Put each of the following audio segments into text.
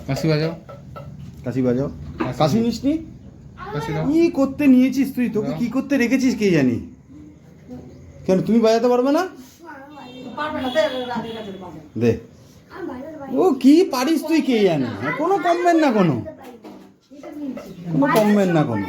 কাশি বাজাও, কাশি বাজাও। কাশি নিসনি? কি করতে নিয়েছিস তুই? তোকে কি করতে রেখেছিস কে জানি। কেন তুমি বাজাতে পারবে না? দে। ও কি পারিস তুই কে জানি। কোনো কমবেন না, কোনো কমবেন না কোনো।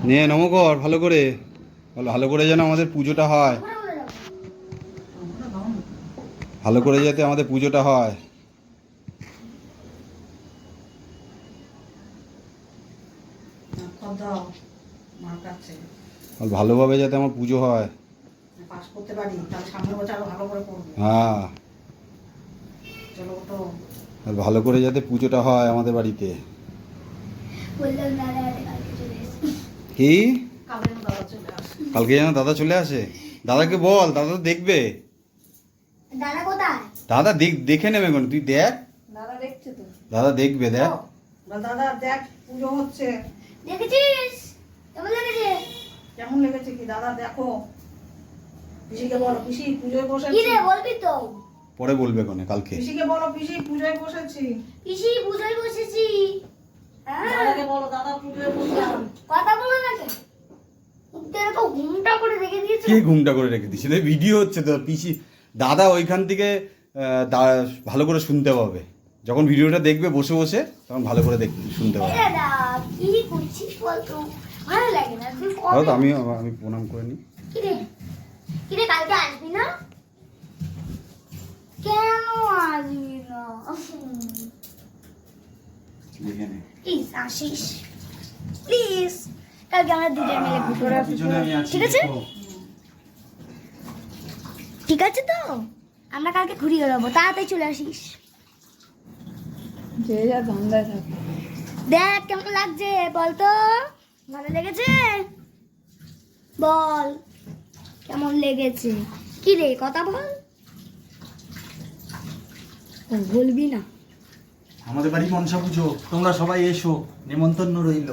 নে নমো কর ভালো করে, ভালো করে যেন আমাদের পুজোটা হয়, ভালো করে যাতে আমাদের পুজোটা হয়। ভালোভাবে যাতে আমার পুজো হয়। হ্যাঁ, আর ভালো করে যাতে পুজোটা হয় আমাদের বাড়িতে। কি কালকে যেন দাদা চলে আসে? দাদাকে বল, দাদা তো দেখবে। দাদা কোথায়? দাদা দেখে নেবে কোন, তুই দেখ। দাদা দেখছে তো। দাদা দেখবে, দেখ। দাদা দেখ পুজো হচ্ছে। দেখেছিস? কেমন লেগেছে? কেমন লেগেছে কি দাদা দেখো। পিসিকে বলো পিসি পুজোয় বসেছি। কি রে বলবি তো? পরে বলবে কোনে কালকে। পিসিকে বলো পিসি পুজোয় বসেছি। পিসি পুজোয় বসেছি। হ্যাঁ। দাদাকে বলো দাদা পুজোয় বসলাম। কথা বলো না কেন? তোর তো ঘুমটা করে রেখে দিয়েছে। কি ঘুমটা করে রেখে দিছিস? ভিডিও হচ্ছে তো। পিসি দাদা ওইখান থেকে ভালো করে শুনতে পাবে। যখন ভিডিওটা দেখবে বসে বসে, তখন ভালো করে শুনতে পাবে। দাদা কি করছিস বল তো? ভালো লাগে না তুই কবে? তো আমি প্রণাম করে নিই। কি রে কালকে আসবি না? কেন আসবি না? দেখে নে। প্লিজ আসিস, প্লিজ। কালকে আমরা দুজন মিলে ঘুরে আসবো, ঠিক আছে? ঠিক আছে তো? আমরা কালকে ঘুরিয়ে বেড়াবো, তাড়াতাড়ি চলে আসিস। যে যা ধান্দায় থাকে। দেখ কেমন লাগছে বল তো? ভালো লেগেছে? বল কেমন লেগেছে? কি রে কথা বল। বলবি না? আমাদের বাড়ি মনসা পুজো, তোমরা সবাই এসো, নেমন্তন্ন রইল।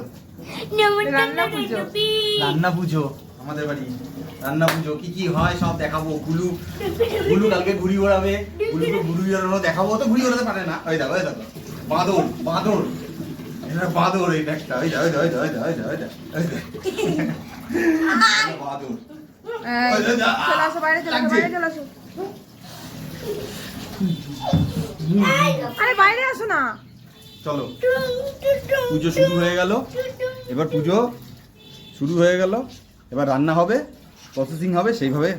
রান্না পুজো। রান্না পুজো আমাদের বাড়ি, রান্না পুজো কি কি হয় সব দেখাবো। গুলু কালকে ঘুড়ি ওড়াবে, গুলুকে ঘুড়ি ওড়ানো দেখাবো। তো ঘুড়ি ওড়াতে পারে না। ওই দেখো বাঁদর এটা বাঁদর, এটা একটা ওই বাঁদর। চলে আসো বাইরে, চলে আসো বাইরে, চলে আসো। আরে বাইরে আসো না। চলো পুজো শুরু হয়ে গেল। এবার পুজো শুরু হয়ে গেল, এবার রান্না হবে, প্রসেসিং হবে, সেইভাবে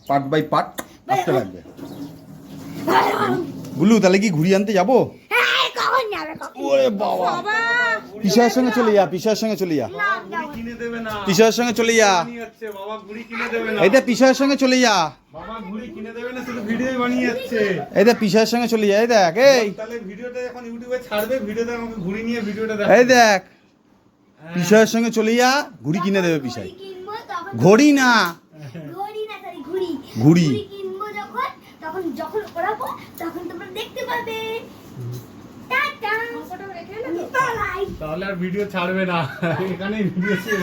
পার্ট বাই পার্ট আসতে লাগবে। গুলু তাহলে কি ঘুড়ি আনতে যাবো? ওরে বাবা, পিসার সঙ্গে চলে যা, পিসার সঙ্গে চলে যা, পিসার সঙ্গে চলে যা। এইটা পিসার সঙ্গে চলে যা, এই দেখ পিসার সঙ্গে চলে যা। এই দেখ এই দেখ পিসার সঙ্গে চলে যা, ঘুড়ি কিনে দেবে পিসাই। ঘড়ি না, ঘুড়ি কিনবো যখন যখন ওড়াবো তখন তোমরা দেখতে পাবে। টাটা। তাহলে আর ভিডিও ছাড়বে না, এখানেই ভিডিও শেষ।